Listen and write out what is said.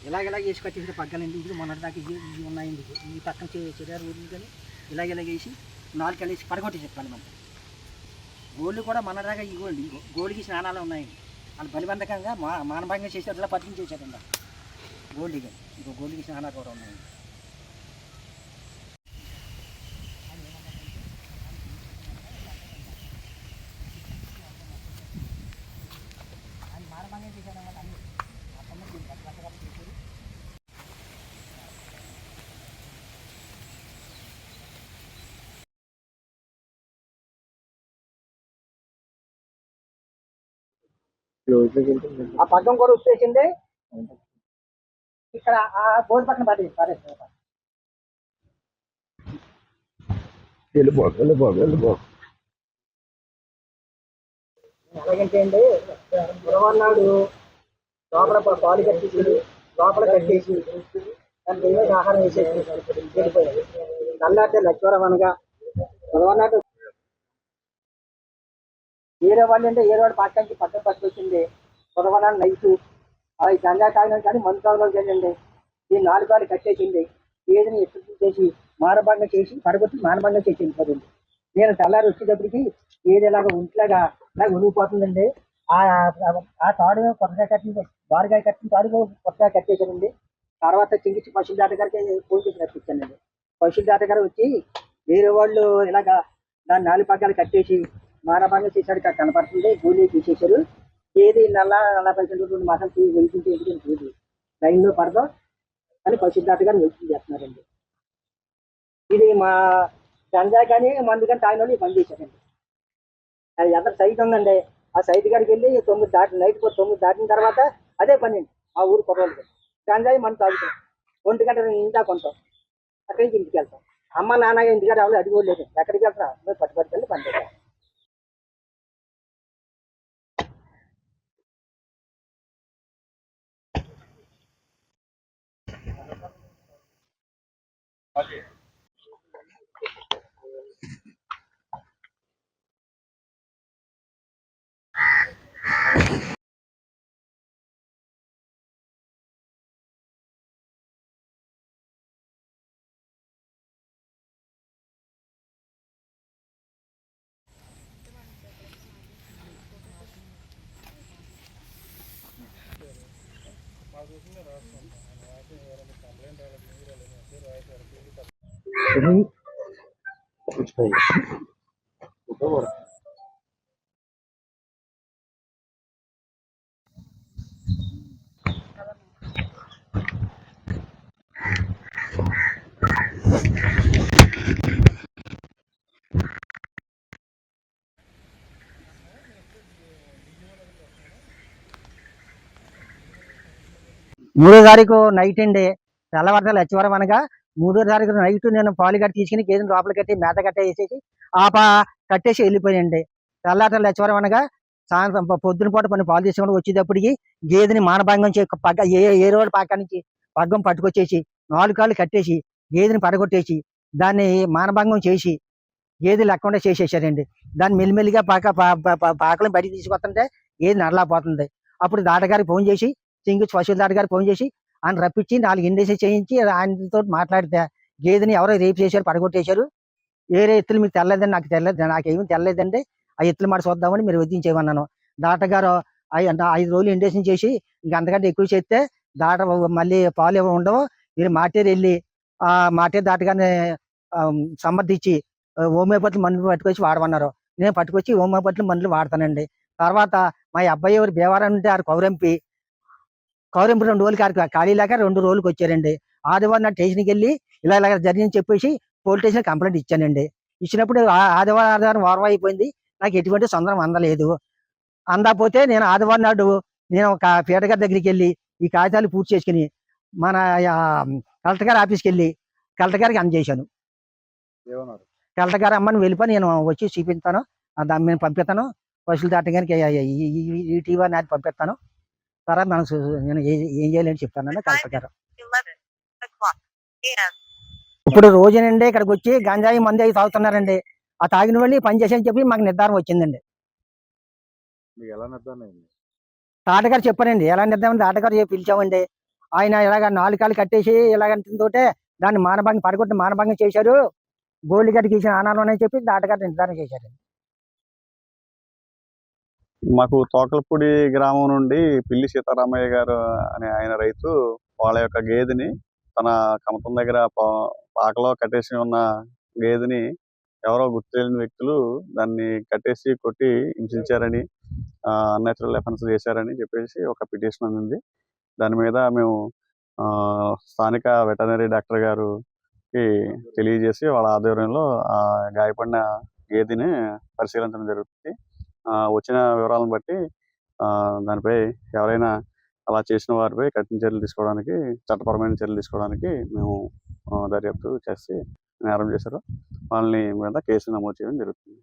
ఇలాగ వేసి కట్టేసిన పగ్గాలండి. ఇది మొన్నటిదాకా ఇవి ఉన్నాయండి. ఈ పక్కన చెరియారు ఊళ్ళు కానీ ఇలాగ వేసి 4 కలిసి పడగొట్టి చెప్పాలి. మన గోళ్ళు కూడా మొన్నటిదాకా ఇవ్వండి. గోళ్ళకి స్నానాలు ఉన్నాయండి. వాళ్ళు బలిబంధకంగా మానభంగం చేసేట్లా బతికించేసారండి గోల్డ్. కానీ ఇంకో గోళ్ళకి స్నానాలు కూడా ఉన్నాయండి. మానభంగం చేశారు వల్ల అన్ని ఆ పగ్గం కూడా వచ్చేసింది. ఇక్కడ ఆ బోర్డు పక్కన పారేస్తారు. ఎలాగంటే అండి, గురవన్నాడు లోపల పాలు కట్టేసి లోపల కట్టేసి దాని దైవ ఆహారం వేసేసి వెళ్ళిపోయాడు. నల్లాటే లక్ష్వరం అనగా గురవన్నాడు వేరే వాళ్ళు అంటే ఏదో వాడు పాఠానికి పక్కన పట్టుకొచ్చింది. గురవన్నాడు నైటు అవి గంగా తాగినాడు కానీ మందు తాగలేదు కదండి. ఈ 4 కాళ్ళు కట్టేసింది. ఏదిని ఎత్తు చేసి మానభంగం చేసి పడగొట్టి మానభంగం చేసి వెళ్ళిపోతుంది. నేను తెల్లారి వచ్చేటప్పటికి ఏది ఇలాగ ఒంట్లాగా నాకు ఉనిగిపోతుందండి. ఆ తాడు కొత్తగా కట్టింది, బారుగా కట్టిన తాడు కొత్తగా కట్టేసానండి. తర్వాత చింగిచ్చి పశువుల దాటగారికి ఫోన్ చేసి రప్పించానండి. పశువుల దాటగారు వచ్చి వేరే వాళ్ళు ఇలాగా దాన్ని 4 పగ్గాలు కట్టేసి మానభంగం చేశాడు కనపడుతుంది. గోళీ తీసేశారు. ఏది 40 2 మాసాలు వెళ్తుంటే ఎందుకంటే లైన్లో పడదాం అని పశువుల దాటగారు వెయిటింగ్ చేస్తున్నారండి. ఇది మా గంజా కానీ మందు కానీ తాగిన వాళ్ళు పని చేశారండి. అది ఎంత సైట్ ఉందండి. ఆ సైట్ కాడికి వెళ్ళి 9 దాటి నైట్ 9 దాటిన తర్వాత అదే పని అండి. ఆ ఊరు కుర్రోళ్ళకి గంజాయి మందు తాగుతాం. 1 గంట ఇంటా కొంటాం. అక్కడి నుంచి ఇంటికి వెళ్తాం. అమ్మ నాన్న ఇంటికాడ రావాలి అడిగోలేదు. ఎక్కడికి వెళ్తారా మేము పట్టుబడికెళ్ళి పని చేస్తాం. మూడో తారీఖు నైట్ అండి. తెల్లవారుజామున లచ్చివరం అనగా 3వ తారీఖు నైట్ నేను పాలు కట్టి తీసుకుని గేదెని లోపల కట్టి మేత కట్ట వేసేసి కట్టేసి వెళ్ళిపోయండి. తెల్లారి లచ్చివరం అనగా సాయంత్రం పొద్దున పూట కొన్ని పాలు తీసుకొని వచ్చేటప్పటికి గేదెని మానభంగం పగ్గ ఏ రోడ్డు పక్క నుంచి పగ్గం పట్టుకొచ్చేసి 4 కాళ్ళు కట్టేసి గేదెని పడగొట్టేసి దాన్ని మానభంగం చేసి గేదె లేకుండా చేసేసారండి. దాన్ని మెల్లిమెల్లిగా పాకలను బయటికి తీసుకొస్తుంటే గేదె నడలేకపోతుంది. అప్పుడు దాటగారికి ఫోన్ చేసి చింగిచ్చి పశువుల దాటగారికి ఫోన్ చేసి ఆయన రప్పించి 4 ఇండేసి చేయించి ఆయనతో మాట్లాడితే గేదెని ఎవరో రేపు చేశారు, పడగొట్టేశారు. వేరే ఎత్తులు మీకు తెల్లలేదండి, నాకు తెల్లలేదు, నాకేమీ తెల్లలేదండి. ఆ ఎత్తులు మాట చూద్దామని మీరు వదిలించేయమన్నాను. దాటగారు 5 రోజులు ఇండేషన్ చేసి ఇంక అంతకంటే ఎక్కువ చేస్తే దాట మళ్ళీ పాలు ఉండవు, మీరు మాటేరు వెళ్ళి ఆ మాటేరు దాటగానే సమర్థించి హోమియోపతి మందులు పట్టుకొచ్చి వాడమన్నారు. నేను పట్టుకొచ్చి హోమియోపతి మందులు వాడతానండి. తర్వాత మా అబ్బాయి ఎవరు భీమవరం ఉంటే ఆ కౌరంపి 2 రోజులకి ఖాళీ లేక 2 రోజులకి వచ్చారండి. ఆదివారం నా స్టేషన్కి వెళ్ళి ఇలా జరిగిందని చెప్పేసి పోలీస్ స్టేషన్ కంప్లైంట్ ఇచ్చానండి. ఇచ్చినప్పుడు ఆదివారం వారం అయిపోయింది. నాకు ఎటువంటి సొందరం అందలేదు. అందకపోతే నేను ఆదివారం నాడు నేను ఒక పీటర్ గారి దగ్గరికి వెళ్ళి ఈ కాగితాలు పూర్తి చేసుకుని మన కలెక్టర్ గారి ఆఫీస్కి వెళ్ళి కలెక్టర్ గారికి అందజేశాను. కలెక్టర్ గారు అమ్మని వెళ్ళిపోయి నేను వచ్చి చూపిస్తాను, దాన్ని నేను పంపిస్తాను, పశువుల దాటగానికి ఈటీవీ నాది పంపిస్తాను. తర్వాత మనం నేను ఏం చేయాలని చెప్తానని కలెక్టర్ గారు. ఇప్పుడు రోజునండి ఇక్కడికి వచ్చి గంజాయి మంది అవి తాగుతున్నారండి. ఆ తాగిన వాళ్ళు పని చేసేని చెప్పి మాకు నిర్ధారణ వచ్చిందండి. తాటగారు చెప్పారండి. ఎలా నిర్ధారణ తాటగారు పిలిచామండి. ఆయన ఇలాగ 4 కాళ్ళు కట్టేసి ఇలాగంటుందోటే దాన్ని మానభంగం పడగొట్టి మానభంగం చేశారు. గోల్డ్ గడ్డకి ఇచ్చిన ఆనవాళ్ళు ఉన్నాయని చెప్పి దాటగారు నిర్ధారణ చేశారు. మాకు తోకలపూడి గ్రామం నుండి పిల్లి సీతారామయ్య గారు అనే ఆయన రైతు వాళ్ళ యొక్క గేదెని తన కమతం దగ్గర పాకలో కట్టేసి ఉన్న గేదెని ఎవరో గుర్తు తెలియని వ్యక్తులు దాన్ని కట్టేసి కొట్టి హింసించారని, అన్యాచురల్ ఎఫెన్స్ చేశారని చెప్పేసి ఒక పిటిషన్ అందింది. దాని మీద మేము స్థానిక వెటర్నరీ డాక్టర్ గారికి తెలియజేసి వాళ్ళ ఆధ్వర్యంలో ఆ గాయపడిన గేదెని పరిశీలించడం జరుగుతుంది. వచ్చిన వివరాలను బట్టి దానిపై ఎవరైనా అలా చేసిన వారిపై కఠిన చర్యలు తీసుకోవడానికి, చట్టపరమైన చర్యలు తీసుకోవడానికి మేము దర్యాప్తు చేసి నేరం చేశారు వాళ్ళని మీద కేసు నమోదు చేయడం జరుగుతుంది.